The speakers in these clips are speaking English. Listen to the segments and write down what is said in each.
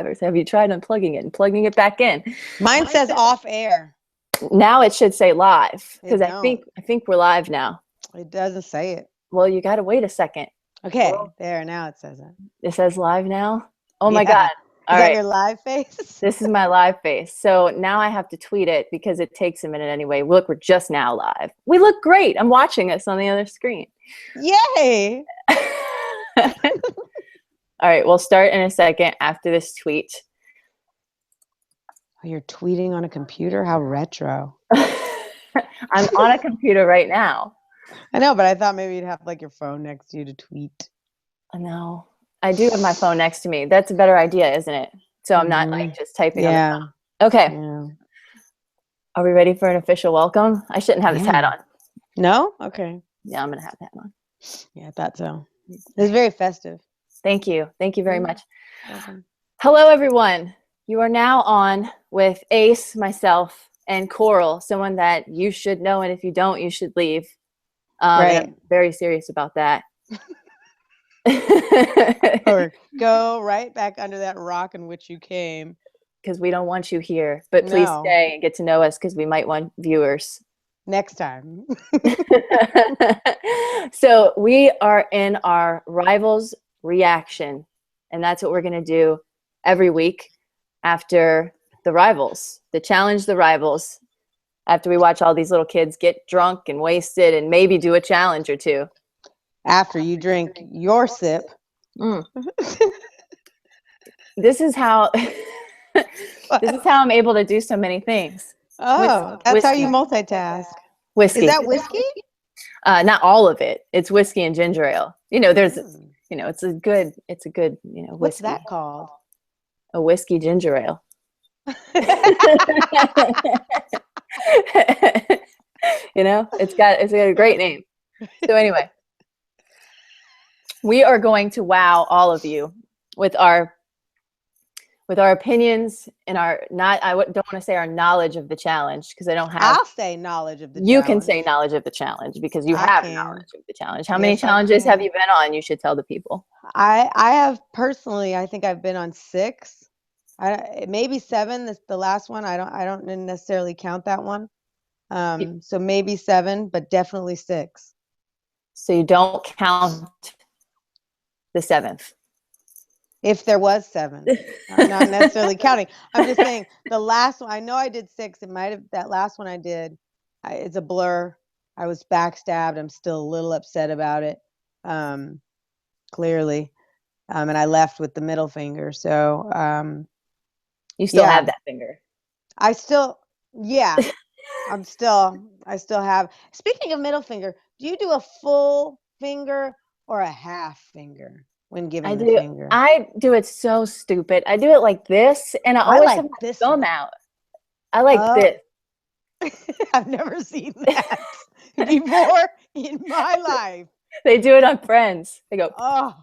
drivers. Have you tried unplugging it and plugging it back in? Mine says off air. Now it should say live because It I think we're live now. It doesn't say it. Well, you got to wait a second. Okay, there, now it says it. It says live now? Oh my God. Is that your live face? This is my live face. So now I have to tweet it because it takes a minute anyway. Look, we're just now live. We look great. I'm watching us on the other screen. Yay! All right, we'll start in a second after this tweet. Oh, you're tweeting on a computer? How retro. I'm on a computer right now. I know, but I thought maybe you'd have like your phone next to you to tweet. No, I do have my phone next to me. That's a better idea, isn't it? So I'm not like just typing on the phone. Okay. Yeah. Are we ready for an official welcome? I shouldn't have this hat on. No? Okay. Yeah, I'm going to have that on. Yeah, I thought so. It's very festive. Thank you. Thank you very much. Welcome. Hello, everyone. You are now on with Ace, myself, and Coral, someone that you should know, and if you don't, you should leave. Right. I'm very serious about that. Or go right back under that rock in which you came. Because we don't want you here. But please stay and get to know us because we might want viewers. Next time. So we are in our Rivals reaction. And that's what we're going to do every week after the Rivals. The Challenge the Rivals. After we watch all these little kids get drunk and wasted and maybe do a challenge or two. After you drink your sip. This is how I'm able to do so many things. Oh, that's how you multitask. Whiskey. Is that whiskey? Not all of it. It's whiskey and ginger ale. You know, there's it's a good, whiskey. What's that called? A whiskey ginger ale. It's got a great name. So anyway, we are going to wow all of you with our opinions and I don't want to say our knowledge of the challenge because I don't have. I'll say knowledge of the challenge. You can say knowledge of the challenge because you have knowledge of the challenge. How many challenges have you been on? You should tell the people. I have personally, I think I've been on 6. Maybe 7. This the last one. I don't necessarily count that one. So maybe 7, but definitely 6. So you don't count the 7th. If there was 7, I'm not necessarily counting. I'm just saying the last one. I know I did 6. It might have that last one I did. It's a blur. I was backstabbed. I'm still a little upset about it. Clearly, and I left with the middle finger. So you still have that finger. I still I still have. Speaking of middle finger, do you do a full finger or a half finger when giving the finger? I do it so stupid. I do it like this, and I always have my thumb out. I like this. I've never seen that before in my life. They do it on Friends. They go, oh,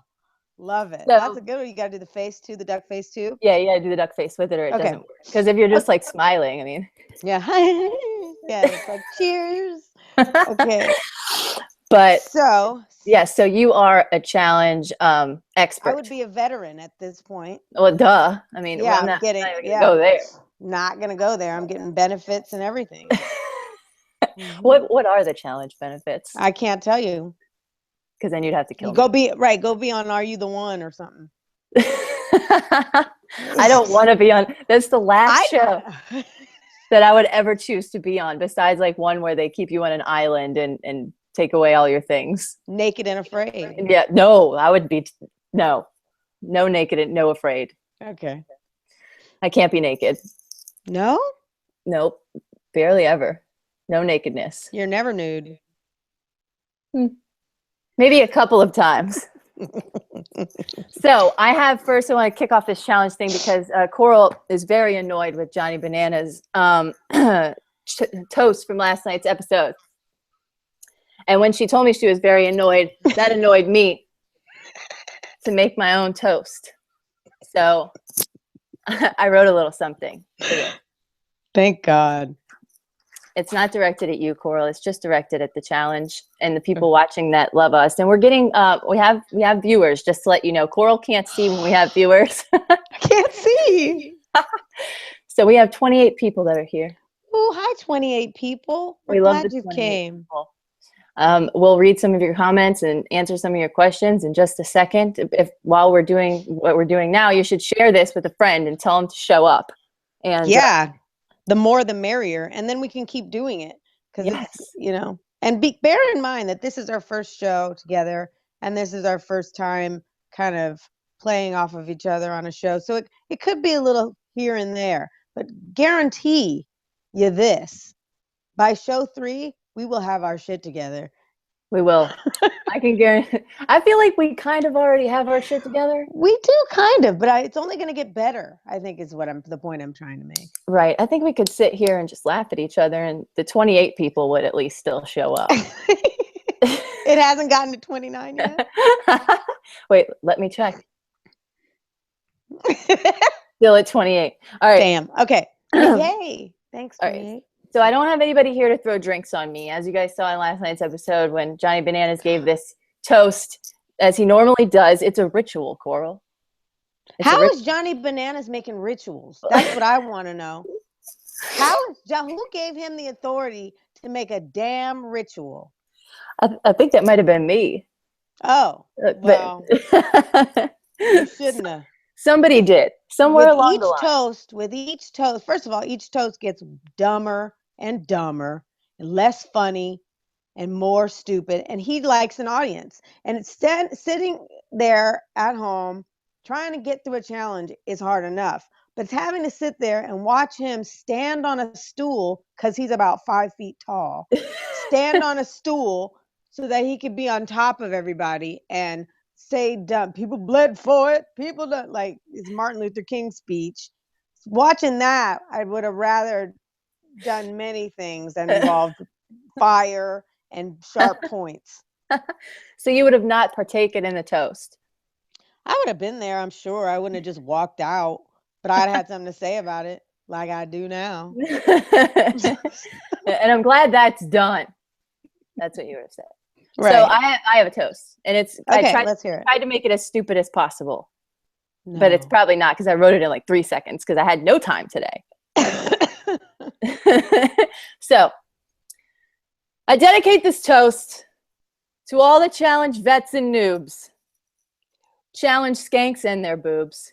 love it. So, that's a good one. You got to do the face too, the duck face too. Yeah, you got to do the duck face with it, or it doesn't work. Because if you're just like smiling, I mean. Yeah. Yeah, it's like cheers. Okay. But so you are a challenge expert. I would be a veteran at this point. Well, duh. I mean, I'm not getting go there. Not gonna go there. I'm getting benefits and everything. What are the challenge benefits? I can't tell you. Because then you'd have to kill me. Go be on Are You the One or something. I don't want to be on. That's the last show that I would ever choose to be on, besides like one where they keep you on an island and take away all your things. Naked and Afraid. Yeah, no, I would be no naked and no afraid. Okay. I can't be naked. No? Nope. Barely ever. No nakedness. You're never nude. Maybe a couple of times. So I want to kick off this challenge thing because Coral is very annoyed with Johnny Banana's toast from last night's episode. And when she told me she was very annoyed, that annoyed me to make my own toast. So I wrote a little something. Thank God. It's not directed at you, Coral. It's just directed at the challenge and the people watching that love us. And we're getting, we have viewers, just to let you know. Coral can't see when we have viewers. I can't see. So we have 28 people that are here. Oh, hi, 28 people. We're We love glad the you 28 came. people. We'll read some of your comments and answer some of your questions in just a second. If while we're doing what we're doing now, you should share this with a friend and tell them to show up. And Yeah, the more the merrier. And then we can keep doing it because yes, it's, and bear in mind that this is our first show together and this is our first time kind of playing off of each other on a show. So it could be a little here and there, but guarantee you this, by show 3, we will have our shit together. we will. I can guarantee. I feel like we kind of already have our shit together. We do kind of, but it's only going to get better, I think is the point I'm trying to make. Right. I think we could sit here and just laugh at each other and the 28 people would at least still show up. It hasn't gotten to 29 yet. Wait, let me check. Still at 28. All right. Damn. Okay. Yay. Thanks, 28. All right. So I don't have anybody here to throw drinks on me. As you guys saw in last night's episode when Johnny Bananas gave this toast, as he normally does, it's a ritual, Coral. How is Johnny Bananas making rituals? That's what I want to know. Who gave him the authority to make a damn ritual? I think that might have been me. Oh, well, you shouldn't have. Somebody did. Somewhere along the line. With each toast, first of all, each toast gets dumber and dumber and less funny and more stupid. And he likes an audience. And it's sitting there at home trying to get through a challenge is hard enough. But it's having to sit there and watch him stand on a stool because he's about 5 feet tall. Stand on a stool so that he could be on top of everybody and say dumb. People bled for it. People don't like it's Martin Luther King speech. Watching that, I would have rather done many things that involved fire and sharp points. So you would have not partaken in the toast? I would have been there, I'm sure. I wouldn't have just walked out, but I'd had something to say about it, like I do now. And I'm glad that's done. That's what you would have said. Right. So I have a toast, and it's okay. Let's hear it. I tried to make it as stupid as possible, but it's probably not because I wrote it in like 3 seconds because I had no time today. So I dedicate this toast to all the challenge vets and noobs. Challenge skanks and their boobs.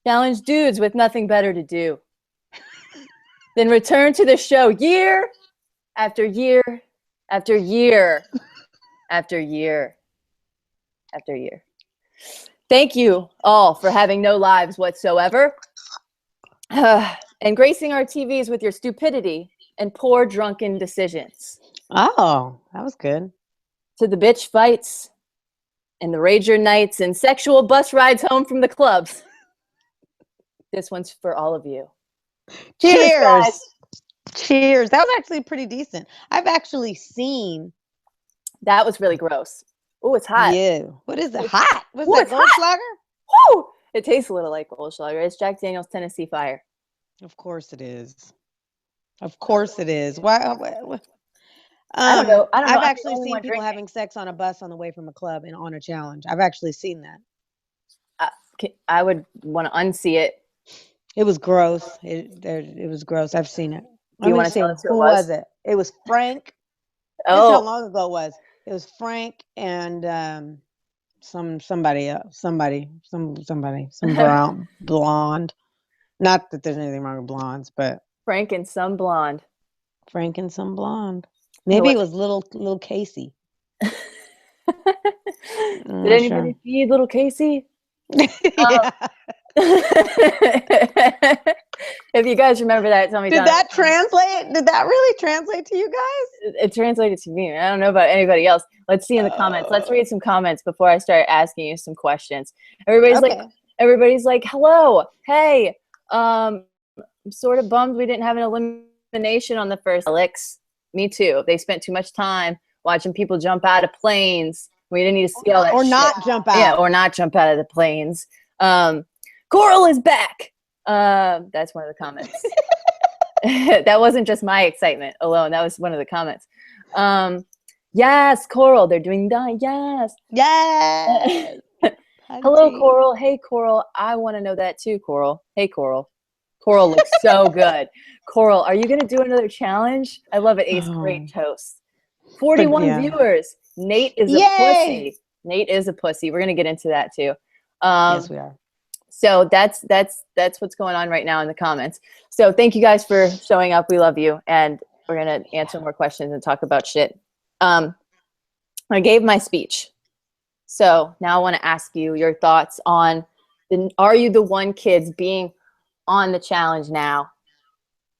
Challenge dudes with nothing better to do. Then return to the show year after year after year after year after year. Thank you all for having no lives whatsoever and gracing our TVs with your stupidity and poor drunken decisions. Oh, that was good. To the bitch fights and the rager nights and sexual bus rides home from the clubs. This one's for all of you. Cheers, guys. Cheers. That was actually pretty decent. I've actually seen. That was really gross. Oh, it's hot. Yeah. What is it? Hot? What's that, Goldschlager? Woo! It tastes a little like Goldschlager. It's Jack Daniel's Tennessee Fire. Of course it is. Of course it is. Why? I don't know. I've actually seen people having sex on a bus on the way from a club and on a challenge. I've actually seen that. I would want to unsee it. It was gross. It was gross. I've seen it. Do you want to tell us who was it? It was Frank. Oh, how long ago it was? It was Frank and somebody else, some brown blonde. Not that there's anything wrong with blondes, but Frank and some blonde. Frank and some blonde. Maybe it was little Casey. Did anybody see little Casey? Yeah. If you guys remember that, tell me. Did that translate? Did that really translate to you guys? It translated to me. I don't know about anybody else. Let's see in the comments. Let's read some comments before I start asking you some questions. Everybody's like, hello, hey. I'm sort of bummed we didn't have an elimination on the first. Alex, me too. They spent too much time watching people jump out of planes. We didn't need to see all that or shit. Not jump out. Yeah, or not jump out of the planes. Coral is back. That's one of the comments. That wasn't just my excitement alone. That was one of the comments. Yes, Coral, they're doing that. Yes. Yes. Hello, Coral. Hey, Coral. I want to know that too, Coral. Hey, Coral. Coral looks so good. Coral, are you going to do another challenge? I love it, Ace. Great toast. 41 viewers. Nate is a pussy. Nate is a pussy. We're going to get into that too. Yes, we are. So that's what's going on right now in the comments. So thank you guys for showing up. We love you. And we're going to answer more questions and talk about shit. I gave my speech. So now I want to ask you your thoughts on Are You the One kids being on the challenge now?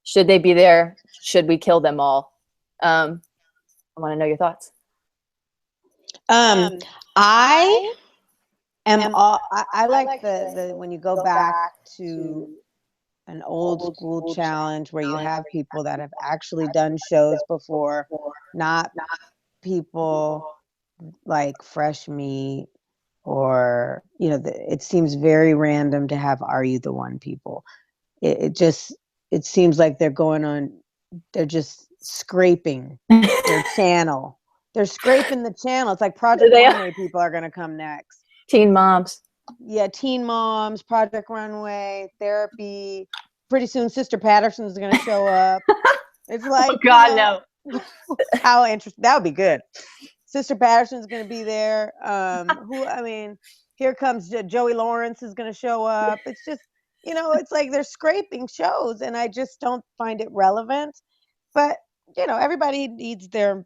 Should they be there? Should we kill them all? I want to know your thoughts. I like the when you go back to an old school challenge where you have people that have actually done shows before, not people like fresh meat, or it seems very random to have Are You the One people. It seems like they're just scraping their channel. They're scraping the channel. It's like Project Runway people are going to come next. Teen moms. Yeah, Teen Moms, Project Runway, therapy. Pretty soon Sister Patterson's going to show up. It's like, oh God, no. How interesting. That would be good. Sister Patterson's going to be there. Here comes Joey Lawrence is going to show up. It's just, it's like they're scraping shows, and I just don't find it relevant. But, everybody needs their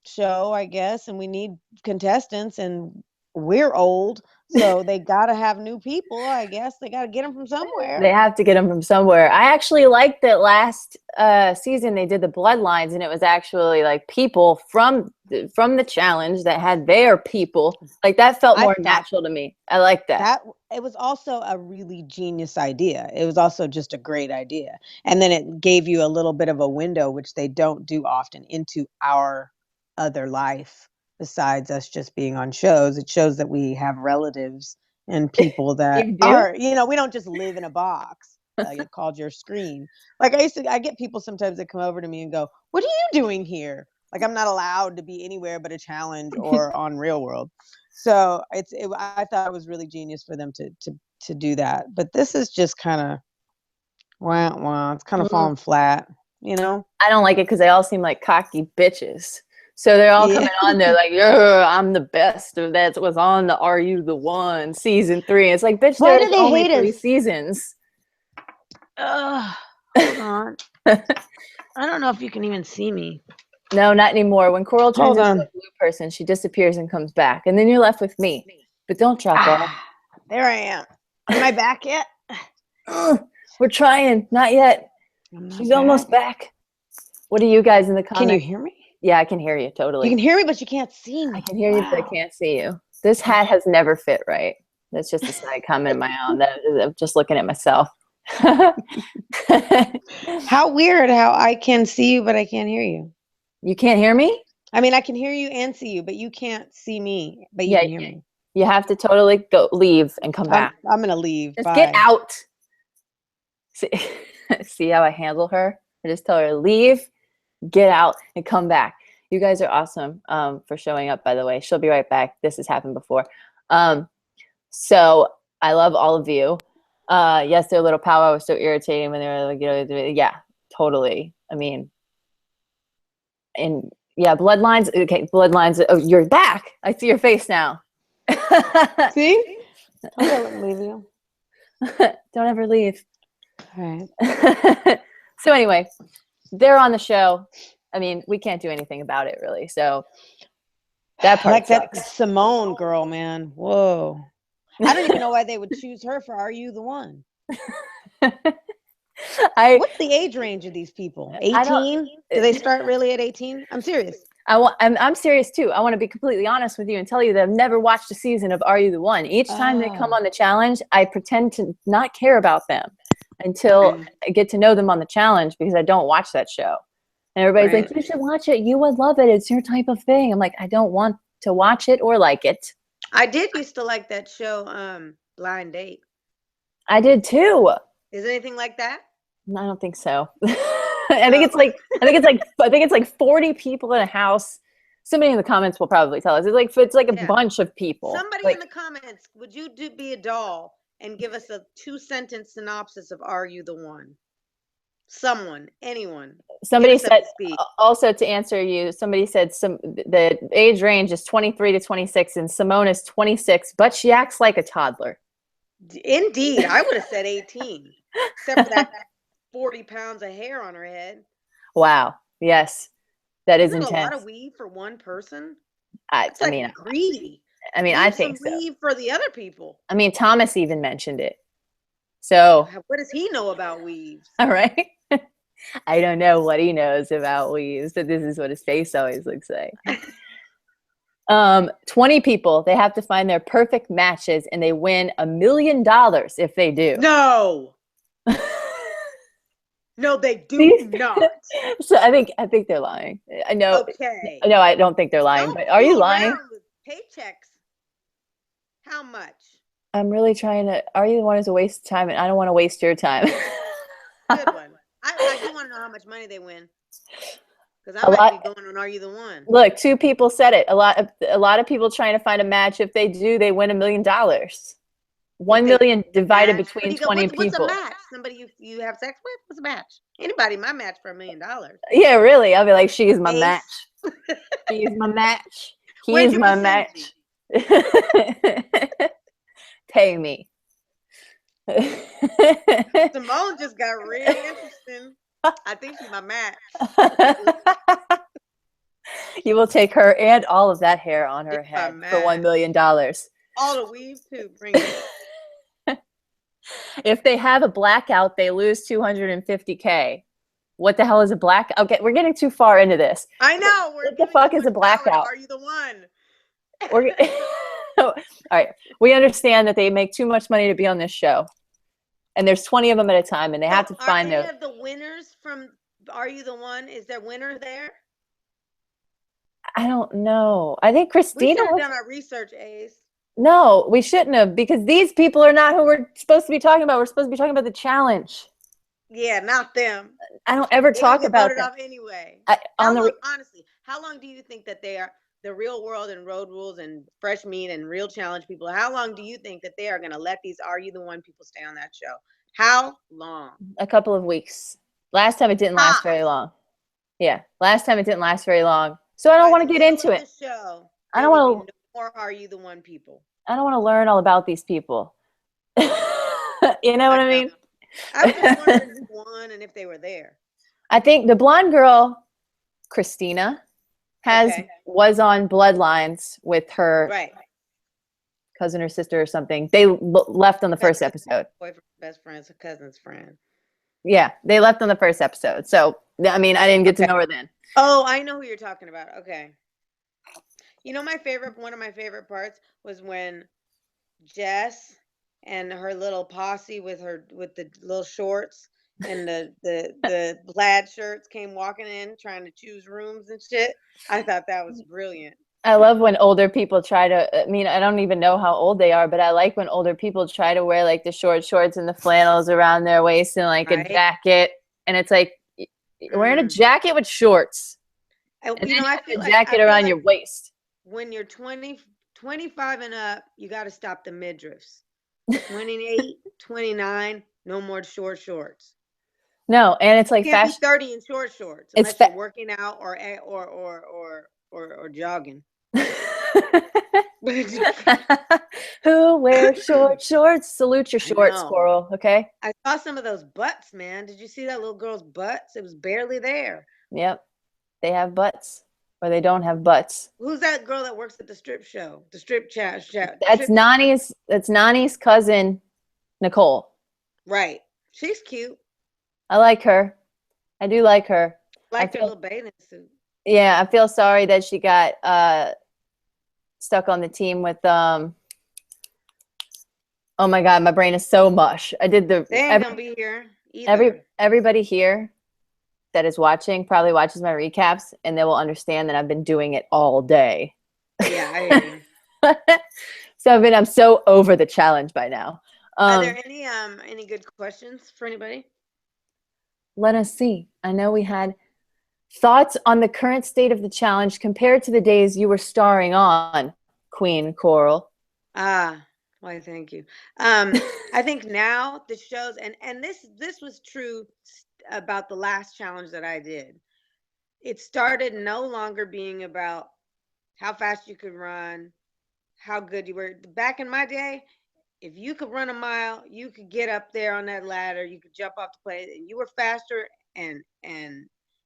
show, I guess, and we need contestants, and we're old, so they got to have new people, I guess. They got to get them from somewhere. They have to get them from somewhere. I actually liked that last season they did the bloodlines, and it was actually like people from the challenge that had their people. Like that felt more natural to me. I like that. It was also a really genius idea. It was also just a great idea. And then it gave you a little bit of a window, which they don't do often, into our other life. Besides us just being on shows, it shows that we have relatives and people that are, we don't just live in a box. Called your screen. Like I get people sometimes that come over to me and go, "What are you doing here?" Like I'm not allowed to be anywhere but a challenge or on Real World. So I thought it was really genius for them to do that. But this is just kind of, it's kind of falling flat, I don't like it because they all seem like cocky bitches. So they're all coming on there like, I'm the best. That was on the Are You the One season 3. It's like, bitch, there's only 3 seasons. Hold on. I don't know if you can even see me. No, not anymore. When Coral turns into a blue person, she disappears and comes back. And then you're left with me. But don't drop off. There I am. Am I back yet? We're trying. Not yet. She's almost back. What are you guys in the comments? Can you hear me? Yeah, I can hear you totally. You can hear me, but you can't see me. I can hear you, but I can't see you. This hat has never fit right. That's just a side comment of my own. I'm just looking at myself. How weird how I can see you, but I can't hear you. You can't hear me? I mean, I can hear you and see you, but you can't see me, but you can hear me. You have to totally leave and come back. I'm going to leave. Just get out. See how I handle her? I just tell her to leave, get out, and come back. You guys are awesome for showing up, by the way. She'll be right back. This has happened before. So I love all of you. Yes, their little powwow was so irritating when they were like, yeah, totally. I mean, and yeah, bloodlines. Okay, bloodlines. Oh, you're back. I see your face now. See? I wouldn't leave you. Don't ever leave. All right. So anyway, they're on the show. I mean, we can't do anything about it, really. So that part like sucks. That Simone girl, man. Whoa. I don't even know why they would choose her for Are You the One? What's the age range of these people? 18? Do they start really at 18? I'm serious. I'm serious too. I want to be completely honest with you and tell you that I've never watched a season of Are You the One. Each time they come on the challenge, I pretend to not care about them until I get to know them on the challenge, because I don't watch that show. And everybody's like, you should watch it. You would love it. It's your type of thing. I'm like, I don't want to watch it or like it. I did used to like that show, Blind Date. I did too. Is it anything like that? No, I don't think so. I think it's like 40 people in a house. Somebody in the comments will probably tell us. It's like a bunch of people. Somebody like, in the comments, would you be a doll and give us a 2-sentence synopsis of Are You the One? Someone, anyone. Somebody Give us up said, to speed. also to answer you, somebody said the age range is 23 to 26 and Simone is 26, but she acts like a toddler. Indeed. I would have said 18, except for that 40 pounds of hair on her head. Wow. Yes. That is Isn't that a lot intense. of weave for one person? I That's like mean, greedy. I Leave think some so. weave for the other people. I mean, Thomas even mentioned it. So, What does he know about weaves? all right. I don't know what he knows about weaves, but this is what his face always looks like. 20 people, they have to find their perfect matches and they win $1 million if they do. No. No, they do not. So I think they're lying. I know. Okay. No, I don't think they're lying, Don't but are you fool lying? around with paychecks. How much? I'm really trying to. Are You the One is a waste of time, and I don't want to waste your time. Good one. I do want to know how much money they win. Because I might be going on Are You the One? Look, 2 people said it. A lot of people trying to find a match. If they do, they win $1 million. 1 million divided between 20 people. What's a match? Somebody you have sex with? What's a match? Anybody my match for $1 million. Yeah, really. I'll be like, she's my match. She's my match. He's my match. Pay me. Simone just got really interesting. I think she's my match. You will take her and all of that hair on her head for $1 million. All the weave too. Bring it. If they have a blackout, they lose $250K. What the hell is a blackout? Okay, we're getting too far into this. I know. What the fuck is a blackout? Are You the One? All right. We understand that they make too much money to be on this show. And there's 20 of them at a time, and they have to find those. Are any of the winners from Are You the One? Is there winner there? I don't know. I think Christina. We should have done our research, Ace. No, we shouldn't have, because these people are not who we're supposed to be talking about. We're supposed to be talking about the challenge. Yeah, not them. I don't ever talk about them. Anyway. Honestly, how long do you think that they are, the Real World and Road Rules and Fresh Meat and Real Challenge people, how long do you think that they are going to let these Are You the One people stay on that show? How long? A couple of weeks. Last time it didn't last very long. Yeah, last time it didn't last very long. So I don't want to get into it. I don't want to. Or Are You the One people? I don't want to learn all about these people. You know what I mean? I was just wondering who won and if they were there. I think the blonde girl, Christina, was on Bloodlines with her cousin or sister or something. They left on the first episode. Boyfriend, best friend's cousin's friend. Yeah, they left on the first episode. So, I mean, I didn't get to know her then. Oh, I know who you're talking about. Okay. You know, one of my favorite parts was when Jess and her little posse with the little shorts and the plaid shirts came walking in trying to choose rooms and shit. I thought that was brilliant. I love when older people try to, I mean, I don't even know how old they are, but I like when older people try to wear like the short shorts and the flannels around their waist and like a jacket. And it's like, you're wearing a jacket with shorts. And then you have a jacket around your waist. When you're 25 and up, you got to stop the midriffs. 28, 29, no more short shorts. No, and it's like you can't be 30 in short shorts unless you're working out or jogging. Who wears short shorts? Salute your shorts, Coral. Okay. I saw some of those butts, man. Did you see that little girl's butts? It was barely there. Yep, they have butts, or they don't have butts. Who's that girl that works at the strip show? The strip chat. That's Nani's. That's Nani's cousin, Nicole. Right. She's cute. I like her. I do like her. Like her little bathing suit. Yeah, I feel sorry that she got stuck on the team with oh my god, my brain is so mush. I did the they ain't gonna be here either. Everybody here that is watching probably watches my recaps and they will understand that I've been doing it all day. Yeah, I hear you. So I'm so over the challenge by now. Are there any good questions for anybody? Let us see. I know we had thoughts on the current state of the challenge compared to the days you were starring on, Queen Coral. Why, thank you. I think now the shows, and this was true about the last challenge that I did. It started no longer being about how fast you could run, how good you were. Back in my day, if you could run a mile, you could get up there on that ladder, you could jump off the plate, and you were faster and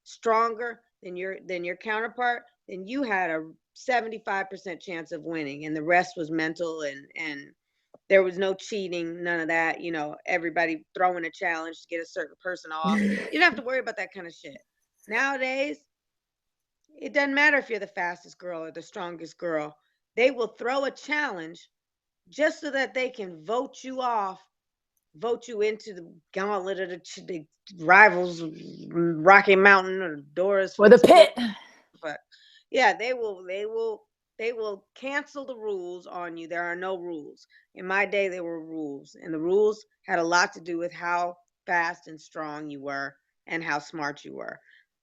stronger than your counterpart, then you had a 75% chance of winning, and the rest was mental, and there was no cheating, none of that. Everybody throwing a challenge to get a certain person off. You didn't have to worry about that kind of shit. Nowadays, it doesn't matter if you're the fastest girl or the strongest girl. They will throw a challenge just so that they can vote you off, vote you into the gauntlet of the rivals, Rocky Mountain or Doris Or the pit. But yeah, they will cancel the rules on you. There are no rules. In my day, there were rules, and the rules had a lot to do with how fast and strong you were and how smart you were.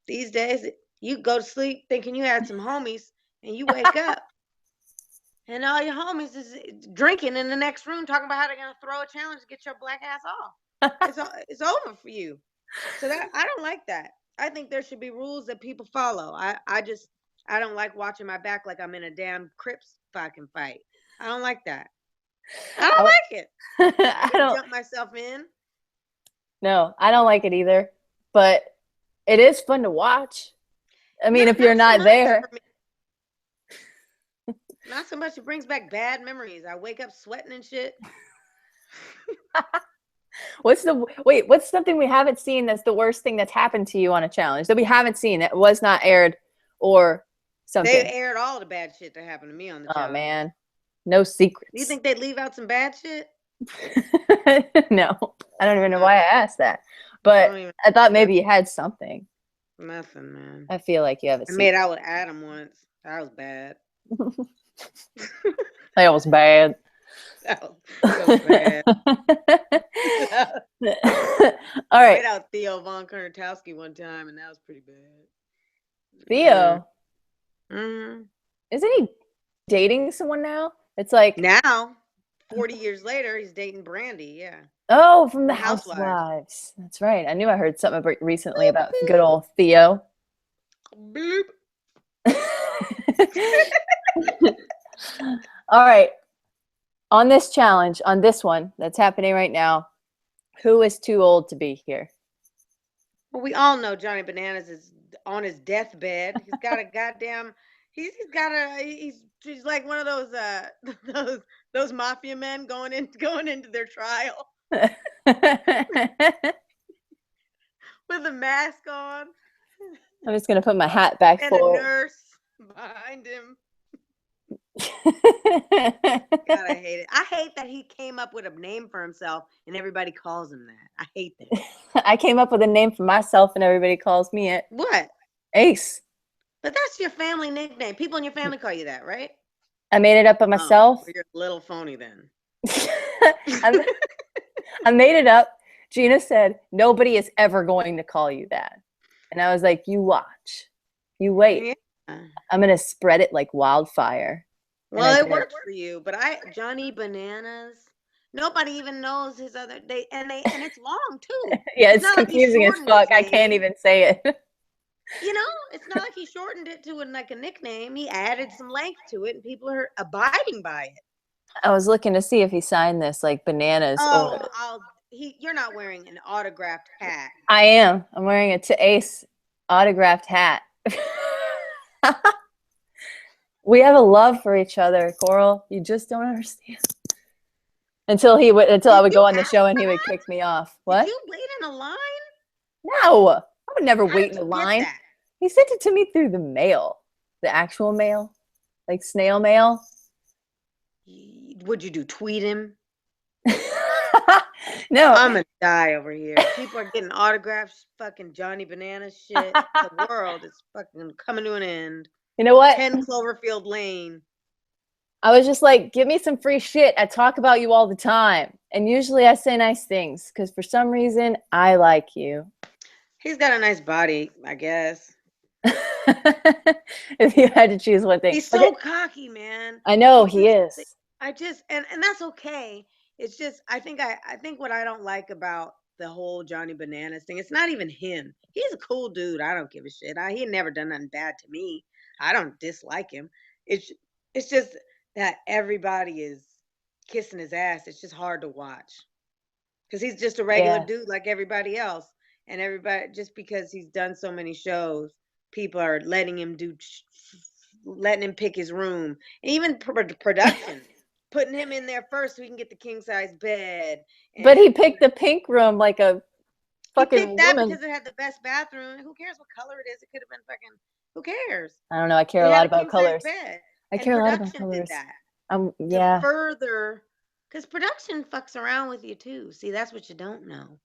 These days, you go to sleep thinking you had some homies, and you wake up and all your homies is drinking in the next room, talking about how they're gonna throw a challenge to get your black ass off. It's over for you. So that I don't like that. I think there should be rules that people follow. I don't like watching my back like I'm in a damn Crips fucking fight. I don't like that. I don't like it. I don't jump myself in. No, I don't like it either. But it is fun to watch. I mean, if you're not there. Not so much. It brings back bad memories. I wake up sweating and shit. What's something we haven't seen that's the worst thing that's happened to you on a challenge that we haven't seen that was not aired or something? They aired all the bad shit that happened to me on the challenge. Oh man, no secrets. Do you think they'd leave out some bad shit? No, I don't even know why I asked that, but I thought maybe you had something. Nothing, man. I feel like you have a secret. I made out with Adam once. That was bad. That was bad. That was bad. All right. I made out Theo von Kurtowski one time, and that was pretty bad. Theo? Mm-hmm. Isn't he dating someone now? It's like now, 40 years later, he's dating Brandy. Yeah. Oh, from the Housewives. That's right. I knew I heard something recently about good old Theo. Bloop. All right. On this challenge, on this one that's happening right now, who is too old to be here? Well, we all know Johnny Bananas is on his deathbed. He's got a goddamn. He's like one of those mafia men going into their trial with a mask on. I'm just gonna put my hat back and for a nurse behind him. God, I hate it. I hate that he came up with a name for himself and everybody calls him that. I hate that. I came up with a name for myself and everybody calls me it. What? Ace. But that's your family nickname. People in your family call you that, right? I made it up by myself. You're a little phony then. I made it up. Gina said, nobody is ever going to call you that. And I was like, you watch. You wait. Yeah. I'm going to spread it like wildfire. Well, it worked for you, but Johnny Bananas, nobody even knows his other and it's long too. Yeah, it's confusing as fuck. I can't even say it. It's not like he shortened it to like a nickname. He added some length to it, and people are abiding by it. I was looking to see if he signed this like Bananas. You're not wearing an autographed hat. I am. I'm wearing a To Ace autographed hat. We have a love for each other, Coral. You just don't understand. Until I would go on the show and he would kick me off. What? Did you wait in a line? No, I would never wait in a line. He sent it to me through the mail, the actual mail, like snail mail. Would you tweet him? No, I'm gonna die over here. People are getting autographs, fucking Johnny Bananas shit. The world is fucking coming to an end. You know what? 10 Cloverfield Lane. I was just like, give me some free shit. I talk about you all the time. And usually I say nice things because for some reason I like you. He's got a nice body, I guess. If you had to choose one thing. He's so cocky, man. I know he is. and that's okay. It's just I think what I don't like about the whole Johnny Bananas thing, it's not even him. He's a cool dude. I don't give a shit. He had never done nothing bad to me. I don't dislike him. It's it's just that everybody is kissing his ass. It's just hard to watch because he's just a regular Yeah. dude like everybody else, and everybody just because he's done so many shows, people are letting him pick his room, and even production putting him in there first so he can get the king size bed. But he And picked the pink room like a he fucking picked that woman. because it had the best bathroom. Who cares what color it is? It could have been fucking. Who cares? I don't know. I care It a had lot a about king size colors. bed, I and care a lot about production did colors. that to Yeah. further, because production fucks around with you too. See, that's what you don't know.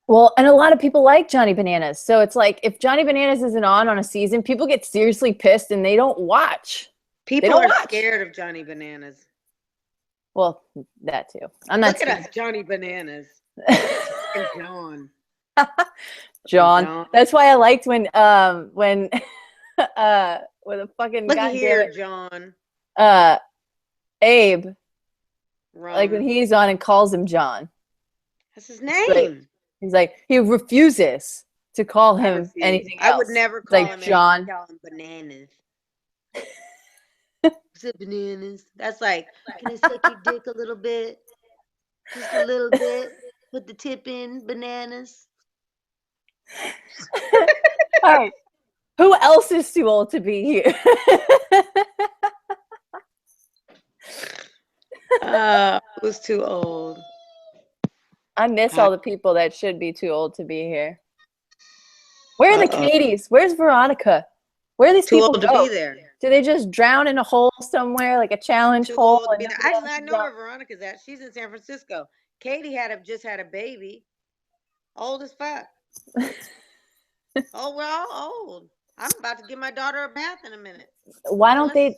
Well, and a lot of people like Johnny Bananas. So it's like if Johnny Bananas isn't on a season, people get seriously pissed and they don't watch. People are scared of Johnny Bananas. Well, that too. I'm not Look at us, Johnny Bananas. And John. That's why I liked when the fucking look goddamn here, it, John. Abe. Ron. Like when he's on and calls him John. That's his name. He's like he refuses to call him anything else. I would never call him John. Call him Bananas. What's up, Bananas? That's like, can I suck your dick a little bit? Just a little bit. Put the tip in, Bananas. All right. Who else is too old to be here? Who's too old? I miss all the people that should be too old to be here. Where are the Katies? Where's Veronica? Where are these people too old to be there? Do they just drown in a hole somewhere, like a challenge hole? I know where Veronica's at. She's in San Francisco. Katie just had a baby. Old as fuck. Oh, we're all old. I'm about to give my daughter a bath in a minute. Why don't they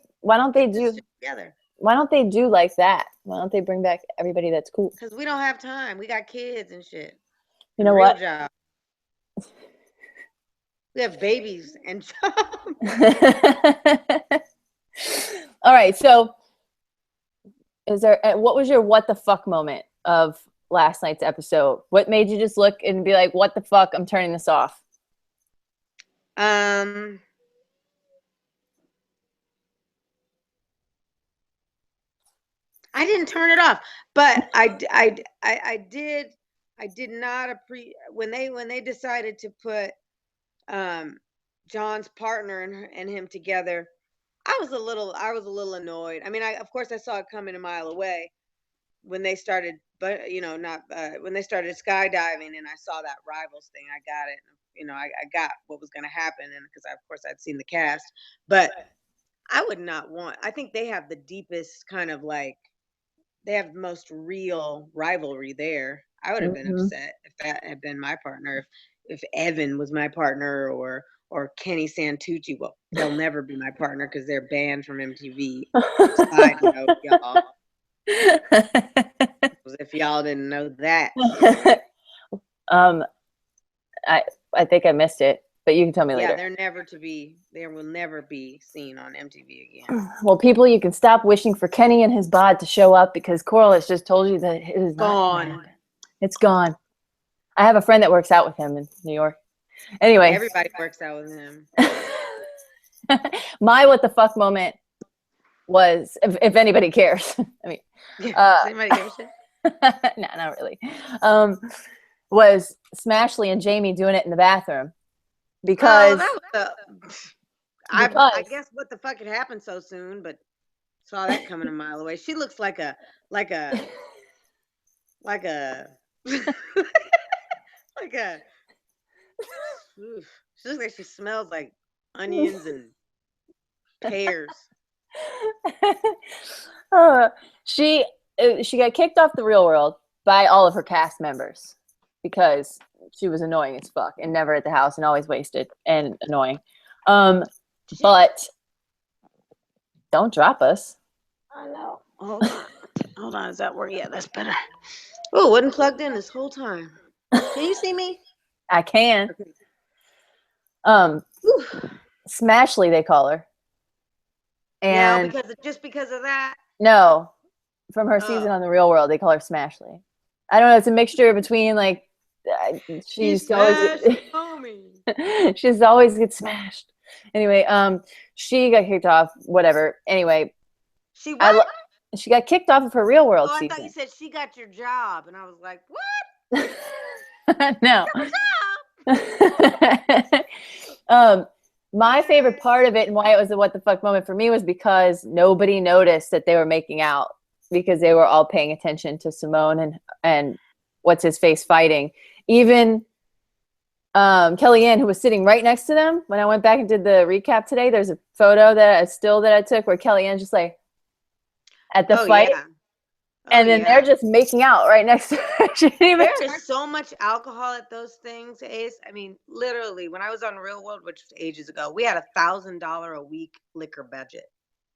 do together? Why don't they do like that? Why don't they bring back everybody that's cool? Because we don't have time. We got kids and shit. You know what? Job. We have babies and jobs. All right. So what was your what the fuck moment of last night's episode? What made you just look and be like, what the fuck? I'm turning this off. I didn't turn it off, but I did not when they decided to put John's partner and him together. I was a little annoyed. I mean, of course I saw it coming a mile away when they started, but when they started skydiving and I saw that Rivals thing. I got it. I got what was going to happen, and because of course I'd seen the cast, but I would not want. I think they have the deepest kind of like. They have the most real rivalry there. I would have been upset if that had been my partner. If Evan was my partner or Kenny Santucci. Well, they'll never be my partner because they're banned from MTV. Side note, y'all. If y'all didn't know that. I think I missed it, but you can tell me later. Yeah, they will never be seen on MTV again. Well, people, you can stop wishing for Kenny and his bod to show up because Coral has just told you that it is gone. It's gone. I have a friend that works out with him in New York. Anyway. Everybody works out with him. My what the fuck moment was, if anybody cares. I mean, does anybody give a shit? No, not really. Was Smashley and Jamie doing it in the bathroom because I guess what the fuck had happened so soon, but saw that coming a mile away. She looks like a she looks like she smells like onions and pears. She got kicked off the Real World by all of her cast members because she was annoying as fuck and never at the house and always wasted and annoying. But don't drop us. I know. Hold on. Is that where? Yeah, that's better. Oh, wasn't plugged in this whole time. Can you see me? I can. Okay. Smashley, they call her. And now, because of that. No, from her season on The Real World. They call her Smashley. I don't know. It's a mixture between like she's always she's always gets smashed. Anyway, she got kicked off. Whatever. Anyway, she what? She got kicked off of her Real World season. I thought you said she got your job, and I was like, what? No. My favorite part of it and why it was a what the fuck moment for me was because nobody noticed that they were making out because they were all paying attention to Simone and what's his face fighting. Even Kellyanne, who was sitting right next to them, when I went back and did the recap today, there's a photo that I took where Kellyanne's just like at the fight. Yeah. And then they're just making out right next to her. There is so much alcohol at those things, Ace. I mean, literally, when I was on Real World, which was ages ago, we had $1,000 a week liquor budget.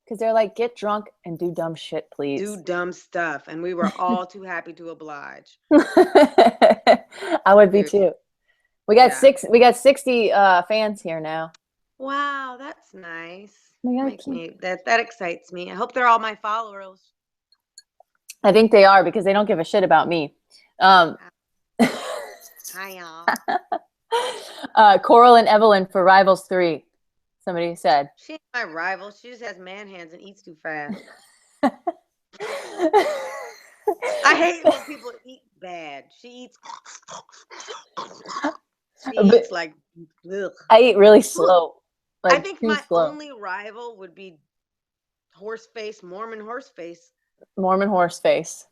Because they're like, get drunk and do dumb shit, please. Do dumb stuff. And we were all too happy to oblige. I would be too. We got 60 fans here now. Wow, that's nice. That excites me. I hope they're all my followers. I think they are because they don't give a shit about me. Hi, y'all. Coral and Evelyn for Rivals 3. Somebody said. She ain't my rival. She just has man hands and eats too fast. I hate when people eat bad. She eats like ugh. I eat really slow. Like, I think my only rival would be Mormon Horseface. Mormon Horseface.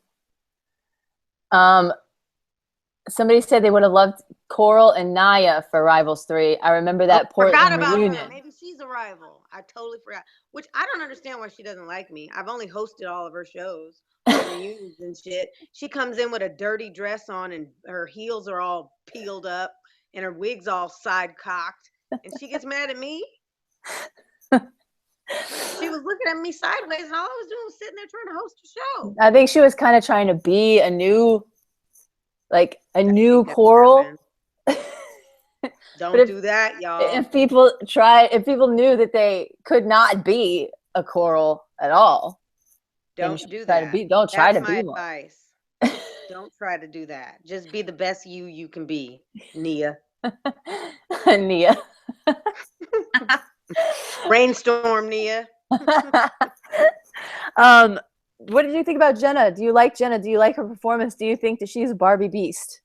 Somebody said they would have loved Coral and Naya for Rivals 3. I remember that Portland reunion. Her. Maybe she's a rival. I totally forgot. Which I don't understand why she doesn't like me. I've only hosted all of her shows, reunions and shit. She comes in with a dirty dress on and her heels are all peeled up and her wig's all side cocked, and she gets mad at me. She was looking at me sideways, and all I was doing was sitting there trying to host a show. I think she was kind of trying to be a new Coral. Don't do that, y'all. If people knew that they could not be a Coral at all, don't do that. Don't try to be one. That's my advice. Don't try to do that. Just be the best you can be, Nia. Nia. Brainstorm, Nia. What did you think about Jenna? Do you like Jenna? Do you like her performance? Do you think that she's a Barbie beast?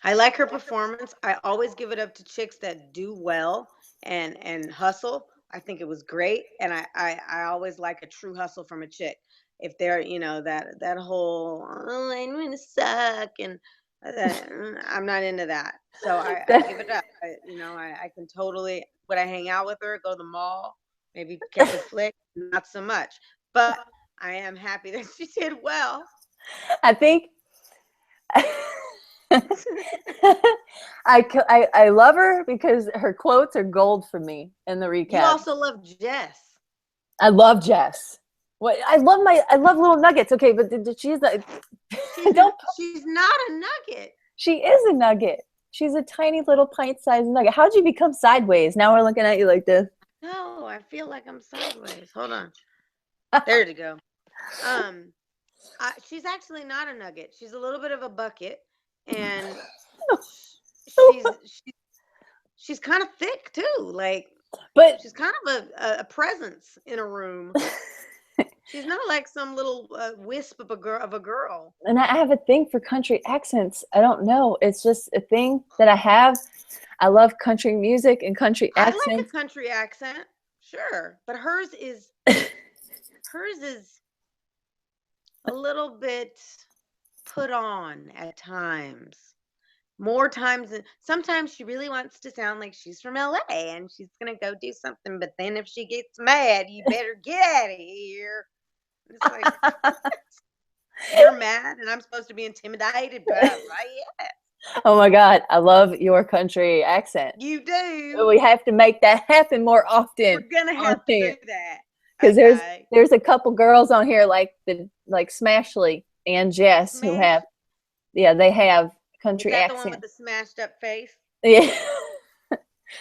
I like her performance. I always give it up to chicks that do well and hustle. I think it was great, and I always like a true hustle from a chick. If they're that whole I'm gonna suck and I'm not into that. So I give it up. I can totally. Would I hang out with her? Go to the mall? Maybe catch a flick? Not so much. But I am happy that she did well. I think I love her because her quotes are gold for me in the recap. You also love Jess. I love Jess. I love little nuggets. Okay, but she's not a nugget. She is a nugget. She's a tiny little pint-sized nugget. How'd you become sideways? Now we're looking at you like this. No, I feel like I'm sideways. Hold on. There you go. She's actually not a nugget. She's a little bit of a bucket, and she's kind of thick too. But she's kind of a presence in a room. She's not like some little wisp of a girl. And I have a thing for country accents. I don't know. It's just a thing that I have. I love country music and country accents. I like a country accent, sure, but hers is a little bit put on at times. More times than sometimes she really wants to sound like she's from LA and she's gonna go do something, but then if she gets mad, you better get out of here. It's like you're mad and I'm supposed to be intimidated, but right? Oh my God, I love your country accent. You do. We have to make that happen more often. We're gonna have to do that. Because there's a couple girls on here like Smashley and Jess who have they have country accent. The one with the smashed up face? Yeah.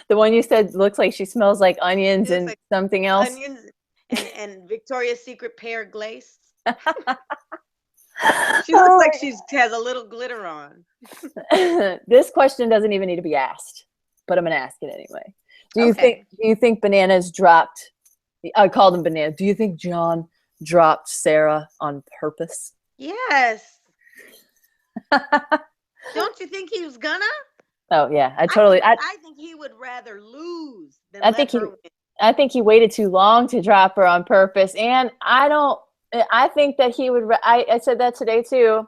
The one you said looks like she smells like onions and like something else. Onions. and Victoria's Secret pear glaze. She looks like she has a little glitter on. This question doesn't even need to be asked, but I'm gonna ask it anyway. Do you think Bananas dropped? I called him Banana. Do you think John dropped Sarah on purpose? Yes. Don't you think he was gonna? Oh yeah, I think he would rather lose than let her win. I think he waited too long to drop her on purpose, and I think that he would. I said that today too.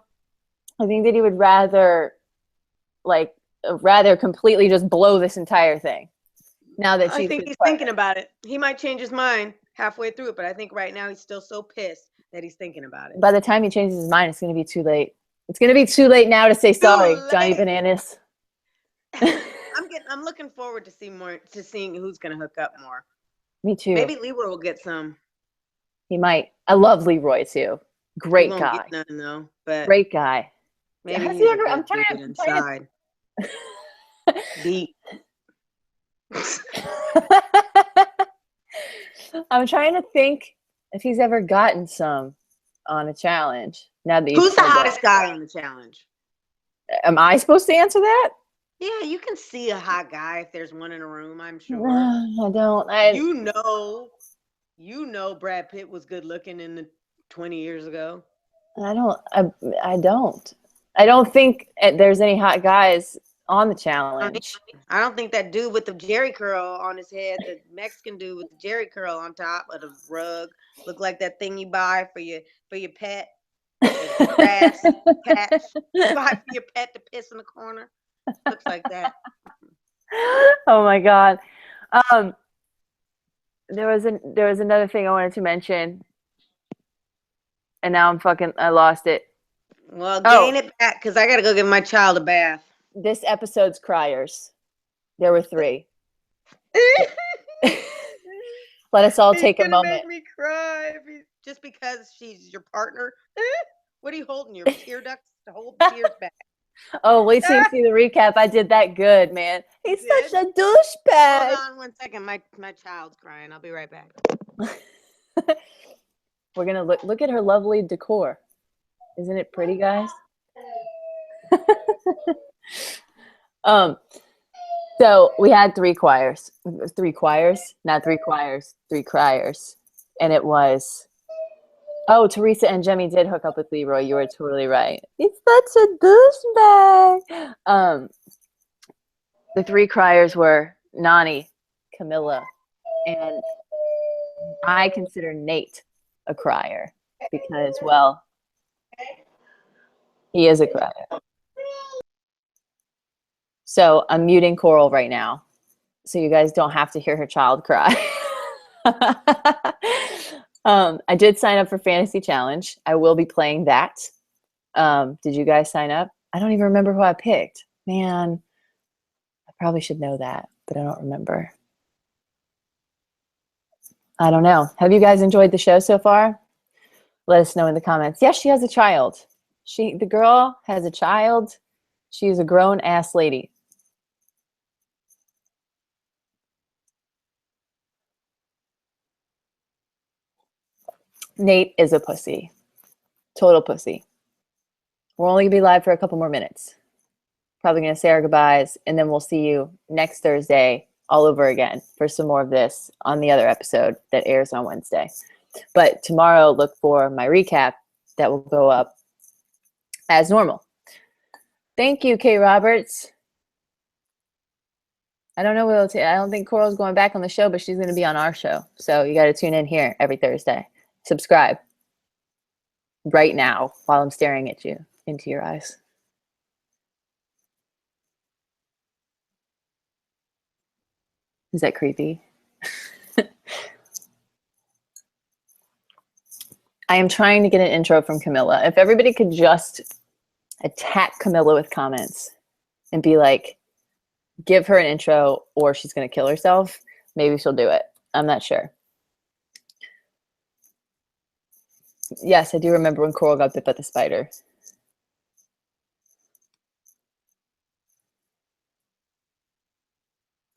I think that he would rather completely just blow this entire thing. Now that I think he's thinking about it. He might change his mind halfway through it, but I think right now he's still so pissed that he's thinking about it. By the time he changes his mind, it's going to be too late. It's going to be too late now to say sorry, Johnny Bananas. I'm looking forward to seeing who's going to hook up more. Me too. Maybe Leroy will get some. He might. I love Leroy too. Great guy. Get none, though, but great guy. Maybe has he ever? I'm trying to inside. Deep. I'm trying to think if he's ever gotten some on a challenge. Now that who's the hottest guy on the challenge? Am I supposed to answer that? Yeah, you can see a hot guy if there's one in a room. I'm sure. I don't. You know, Brad Pitt was good looking in the 20 years ago. I don't. I don't think there's any hot guys on the challenge. I don't think that dude with the Jerry curl on his head, the Mexican dude with the Jerry curl on top of the rug, look like that thing you buy for your pet. The grass patch. You buy for your pet to piss in the corner. Looks like that. Oh my God. There was another thing I wanted to mention, and now I lost it. Well, gain it back because I gotta go give my child a bath. This episode's criers. There were 3. Let us all take a moment. Make me cry just because she's your partner. What are you holding? Your tear ducts to hold the tears back? Oh, wait till you see the recap. I did that good, man. He's such a douchebag. Hold on 1 second. My child's crying. I'll be right back. We're gonna look at her lovely decor. Isn't it pretty, guys? So we had 3 choirs. 3 choirs, not 3 choirs, 3 criers. And it was, Teresa and Jemmy did hook up with Leroy. You were totally right. He's such a douchebag. The 3 criers were Nani, Camilla, and I consider Nate a crier because, well, he is a crier. So I'm muting Coral right now, so you guys don't have to hear her child cry. I did sign up for Fantasy Challenge. I will be playing that. Did you guys sign up? I don't even remember who I picked. Man, I probably should know that, but I don't remember. I don't know. Have you guys enjoyed the show so far? Let us know in the comments. Yes, she has a child. The girl has a child. She's a grown-ass lady. Nate is a pussy. Total pussy. We're only going to be live for a couple more minutes. Probably going to say our goodbyes, and then we'll see you next Thursday all over again for some more of this on the other episode that airs on Wednesday. But tomorrow, look for my recap that will go up as normal. Thank you, Kay Roberts. I don't know what else. I don't think Coral's going back on the show, but she's going to be on our show. So you got to tune in here every Thursday. Subscribe right now while I'm staring at you into your eyes. Is that creepy? I am trying to get an intro from Camilla. If everybody could just attack Camilla with comments and be like, give her an intro or she's going to kill herself, maybe she'll do it. I'm not sure. Yes, I do remember when Coral got bit by the spider.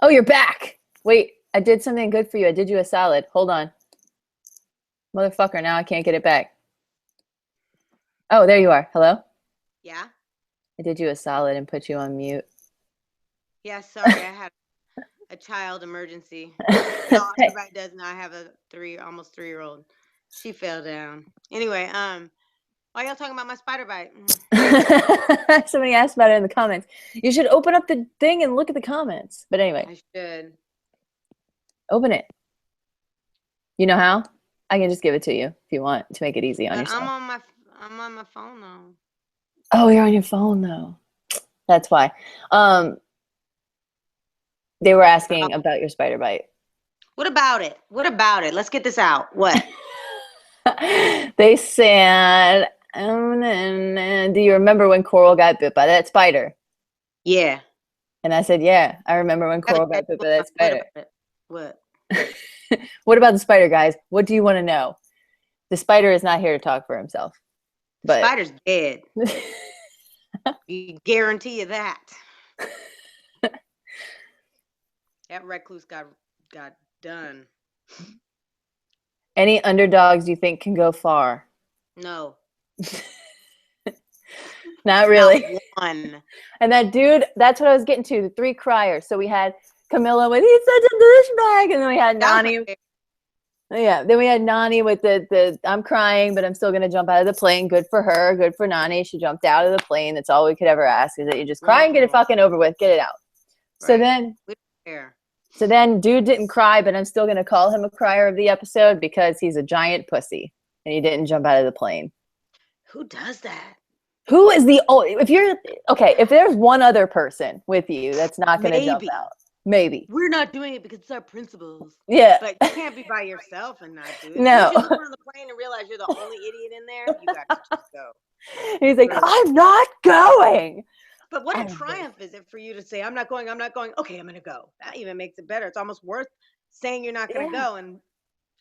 Oh, you're back. Wait, I did something good for you. I did you a salad. Hold on. Motherfucker, now I can't get it back. Oh, there you are. Hello? Yeah. I did you a solid and put you on mute. Yeah. Sorry, I had a child emergency. No, everybody does not have a almost 3-year-old. She fell down. Anyway, why y'all talking about my spider bite? Somebody asked about it in the comments. You should open up the thing and look at the comments. But anyway, I should. open it. You know how? I can just give it to you if you want to make it easy on But yourself. I'm on my phone though. Oh, you're on your phone though. That's why. They were asking about your spider bite. What about it? What about it? Let's get this out. What? They said, do you remember when Coral got bit by that spider? Yeah. And I said, yeah, I remember when Coral got bit by that spider. What? What about the spider, guys? What do you want to know? The spider is not here to talk for himself. But Spider's dead. You guarantee you that. That recluse got done. Any underdogs you think can go far? No. Not really. Not one. And that dude, that's what I was getting to, the 3 criers. So we had Camilla with, he's such a douchebag. And then we had Nani. Yeah, then we had Nani with the I'm crying, but I'm still going to jump out of the plane. Good for her. Good for Nani. She jumped out of the plane. That's all we could ever ask, is that you just cry and get it fucking over with. Get it out. Right. So then dude didn't cry, but I'm still going to call him a crier of the episode because he's a giant pussy and he didn't jump out of the plane. Who does that? Who is the only, if there's one other person with you that's not going to jump out. Maybe. We're not doing it because it's our principles. Yeah. But you can't be by yourself and not do it. No. You just go on the plane and realize you're the only idiot in there. You got to just go. He's like, I'm not going. But what a triumph is it for you to say, I'm not going. Okay, I'm going to go. That even makes it better. It's almost worth saying you're not going to go and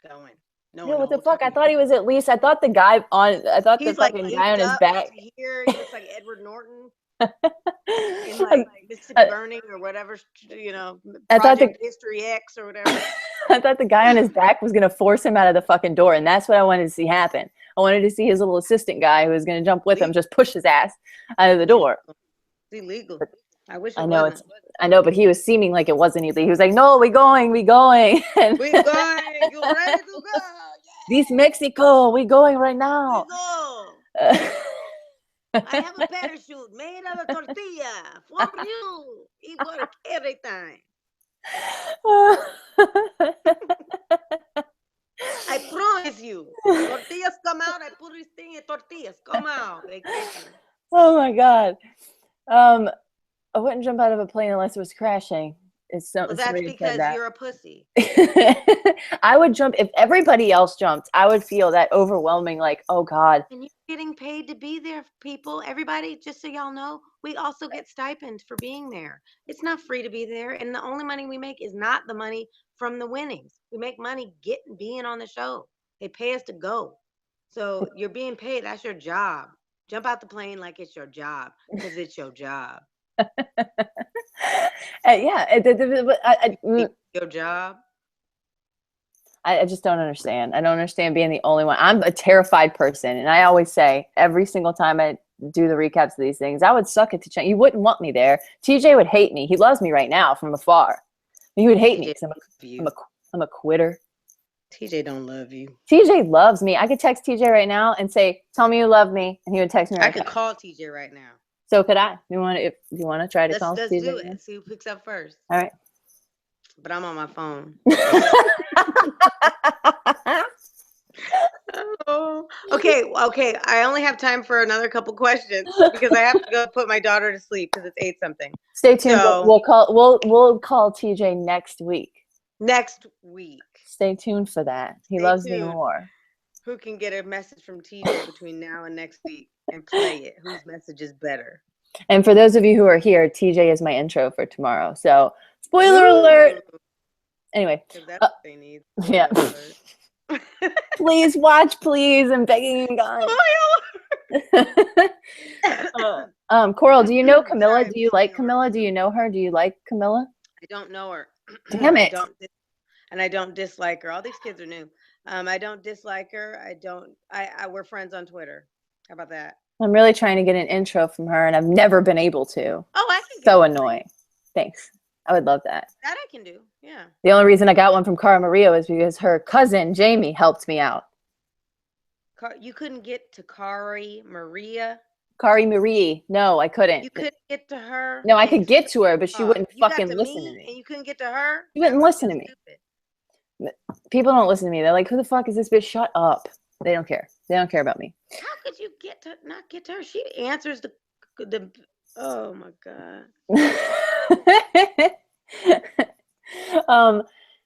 going. No, what the fuck? I thought he was the fucking guy on his back. Here, he looks like Edward Norton. In like Mississippi Burning or whatever, I thought History X or whatever. I thought the guy on his back was going to force him out of the fucking door, and that's what I wanted to see happen. I wanted to see his little assistant guy who was going to jump with him just push his ass out of the door. It's illegal. I wish I know I know, but he was seeming like it wasn't illegal. He was like, "No, we going." And, we going. You ready to go? This Mexico, we going right now. I have a parachute made out of tortilla for you. You got everything. I promise you. Tortillas come out. I put this thing in tortillas. Come out. Oh my God. I wouldn't jump out of a plane unless it was crashing. Well, that's because you're a pussy. I would jump if everybody else jumped. I would feel that overwhelming, like, oh God. And you're getting paid to be there, people. Everybody, just so y'all know, we also get stipends for being there. It's not free to be there, and the only money we make is not the money from the winnings. We make money being on the show. They pay us to go. So you're being paid. That's your job. Jump out the plane like it's your job, because it's your job. Your job. I just don't understand. I don't understand being the only one. I'm a terrified person, and I always say every single time I do the recaps of these things, I would suck it to change. You wouldn't want me there. TJ would hate me. He loves me right now from afar. He would hate me because I'm a quitter. TJ don't love you. TJ loves me. I could text TJ right now and say, "Tell me you love me," and he would text me. I could call TJ right now. So could I? You want to try to call? Let's do it and see who picks up first. All right. But I'm on my phone. Oh, okay. I only have time for another couple questions because I have to go put my daughter to sleep because it's 8-something. Stay tuned. So, we'll call TJ next week. Next week. Stay tuned for that. He loves me more. Who can get a message from TJ between now and next week and play it? Whose message is better? And for those of you who are here, TJ is my intro for tomorrow. So, spoiler alert. Anyway. That's what they need. Yeah. Please watch, please. I'm begging you guys. Coral, do you know Camilla? Do you like Camilla? Do you know her? Do you like Camilla? I don't know her. Damn it. I don't dislike her. All these kids are new. I don't dislike her. We're friends on Twitter. How about that? I'm really trying to get an intro from her, and I've never been able to. Oh, I can get So one for you. annoying. Thanks. I would love that. That I can do. Yeah. The only reason I got one from Cara Maria was because her cousin Jamie helped me out. You couldn't get to Kari Maria. Kari Marie. No, I couldn't. You couldn't get to her. No, I could get to her, but she wouldn't You got fucking to listen to me, me. and you couldn't get to her. She wouldn't That's listen to fucking me. stupid. People don't listen to me. They're like, who the fuck is this bitch? Shut up. They don't care. They don't care about me. How could you not get to her? She answers the. Oh my god.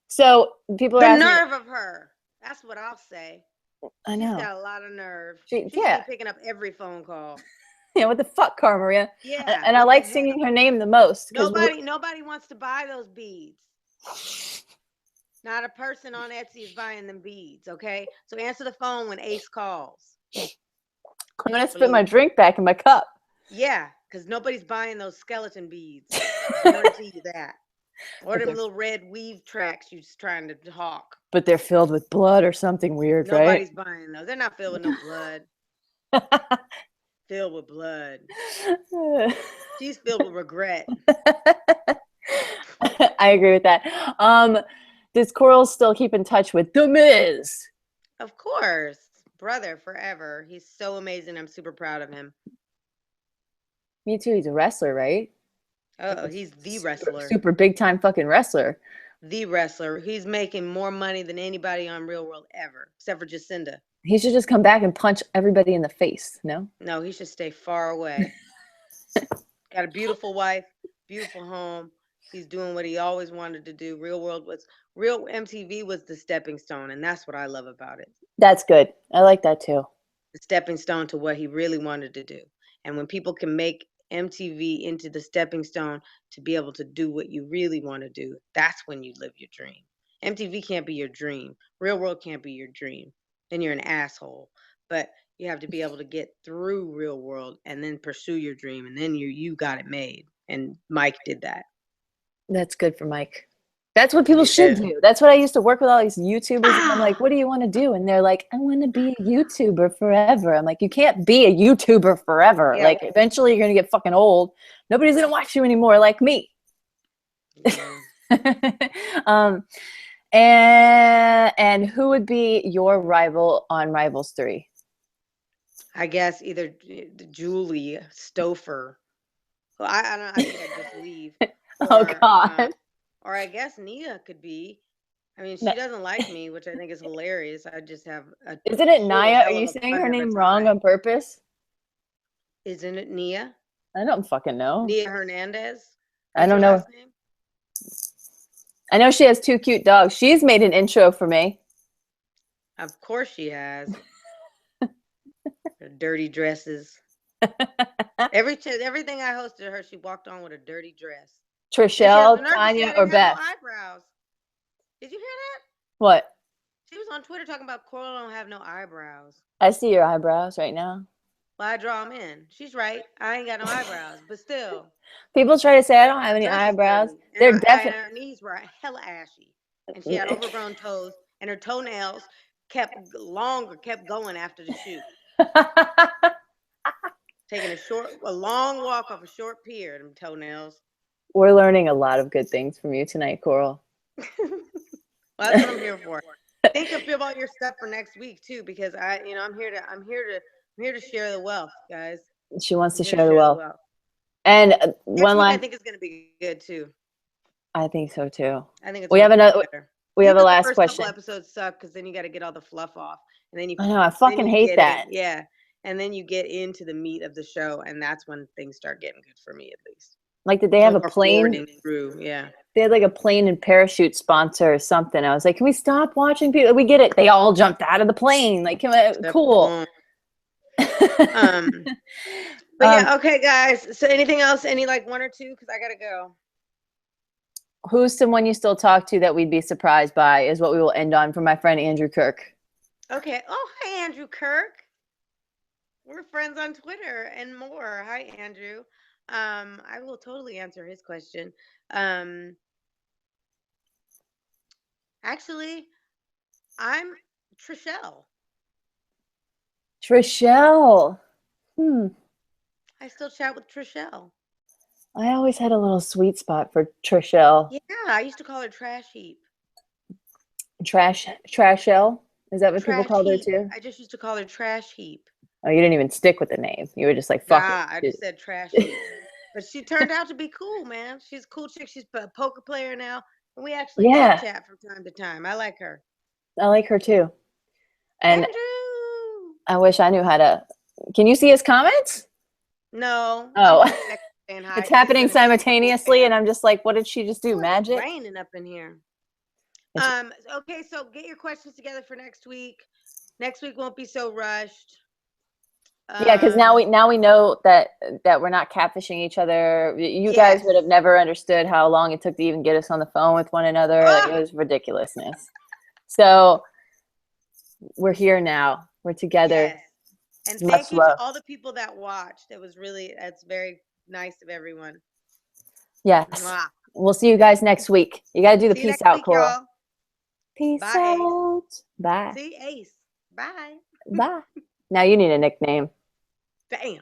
So people are The asking nerve of her. That's what I'll say. I know. She's got a lot of nerve. She- She's yeah. picking up every phone call. Yeah, what the fuck, Cara Maria? Yeah. And I what like the singing hell? her name the most. Nobody wants to buy those beads. Not a person on Etsy is buying them beads, okay? So answer the phone when Ace calls. I'm gonna spit my drink back in my cup. Yeah, because nobody's buying those skeleton beads. I guarantee you that. Or them little red weave tracks you're just trying to hawk. But they're filled with blood or something weird, Nobody's buying those. They're not filled with no blood. right? Filled with blood. She's filled with regret. I agree with that. Does Coral still keep in touch with The Miz? Of course. Brother forever. He's so amazing. I'm super proud of him. Me too. He's a wrestler, right? Oh, he's the wrestler. Super big time fucking wrestler. The wrestler. He's making more money than anybody on Real World ever, except for Jacinda. He should just come back and punch everybody in the face, no? No, he should stay far away. Got a beautiful wife, beautiful home. He's doing what he always wanted to do. Real MTV was the stepping stone, and that's what I love about it. That's good. I like that too. The stepping stone to what he really wanted to do. And when people can make MTV into the stepping stone to be able to do what you really want to do, that's when you live your dream. MTV can't be your dream. Real World can't be your dream. Then you're an asshole. But you have to be able to get through Real World and then pursue your dream, and then you got it made. And Mike did that. That's good for Mike. That's what people should do. That's what I used to work with all these YouTubers. And I'm like, what do you want to do? And they're like, I want to be a YouTuber forever. I'm like, you can't be a YouTuber forever. Yeah. Like, eventually you're going to get fucking old. Nobody's going to watch you anymore like me. Yeah. And who would be your rival on Rivals 3? I guess either Julie Stouffer. Well, I don't know. I think I'd just leave. Oh, God. Or I guess Nia could be. I mean, she doesn't like me, which I think is hilarious. I just have a. Isn't it whole Naya? hell Are of you a saying fun her of a name wrong time. on purpose? Isn't it Nia? I don't fucking know. Nia Hernandez? I don't That's her know. last name? I know she has 2 cute dogs. She's made an intro for me. Of course she has. Her dirty dresses. Everything I hosted her, she walked on with a dirty dress. Trishelle, And she has the nerve to say Tanya, I or didn't have Beth? no eyebrows. Did you hear that? What? She was on Twitter talking about Coral don't have no eyebrows. I see your eyebrows right now. Well, I draw them in. She's right. I ain't got no eyebrows, but still. People try to say I don't have any Dress is eyebrows. dirty. And They're definitely. her knees were hella ashy. And she had overgrown toes, and her toenails kept going after the shoot. Taking a long walk off a short pier, them toenails. We're learning a lot of good things from you tonight, Coral. Well, that's what I'm here for. Think about your stuff for next week too, because I'm here to share the wealth, guys. She wants to I'm here share the wealth. And Next one week, I last. think it's going to be good too. I think so too. I think it's. We have gonna be another. better. We have a The last first question. couple episodes suck because then you got to get all the fluff off, and then I know. I fucking hate that. Yeah, and then you get into the meat of the show, and that's when things start getting good for me, at least. Like, did they have a More plane? forwarding through, yeah. They had like a plane and parachute sponsor or something. I was like, can we stop watching people? We get it. They all jumped out of the plane. Like, cool. But yeah, okay, guys. So anything else? Any like one or two? Because I gotta go. Who's someone you still talk to that we'd be surprised by is what we will end on from my friend Andrew Kirk. Okay. Oh, hi, Andrew Kirk. We're friends on Twitter and more. Hi, Andrew. I will totally answer his question. Actually, I'm Trishelle. Trishelle. I still chat with Trishelle. I always had a little sweet spot for Trishelle. Yeah, I used to call her Trash Heap. Trashelle. Is that what people Trash called her Heap. too? I just used to call her Trash Heap. Oh, you didn't even stick with the name. You were just like, fuck Nah, I it. just said Trash Heap. But she turned out to be cool, man. She's a cool chick. She's a poker player now. And we actually Yeah, chit chat from time to time. I like her. I like her too. And Andrew. I wish I knew how to. Can you see his comments? No, I'm Oh, just saying hi. it's She's happening in a super cool simultaneously, and band. I'm just like, what did she just do? Ooh, it's Magic? raining up in here. It's- Okay, so get your questions together for next week. Next week won't be so rushed. Yeah, because now we know that we're not catfishing each other. You guys would have Yes. never understood how long it took to even get us on the phone with one another. Like, it was ridiculousness. So we're here now. We're together. Yes. And Much thank you to love. all the people that watched. That's very nice of everyone. Yes. Mwah. We'll see you guys next week. You got to do the See you peace next out, week, Coral. y'all. Peace Bye, Ace. out. Bye. See, Ace. Bye. Bye. Now you need a nickname. Damn.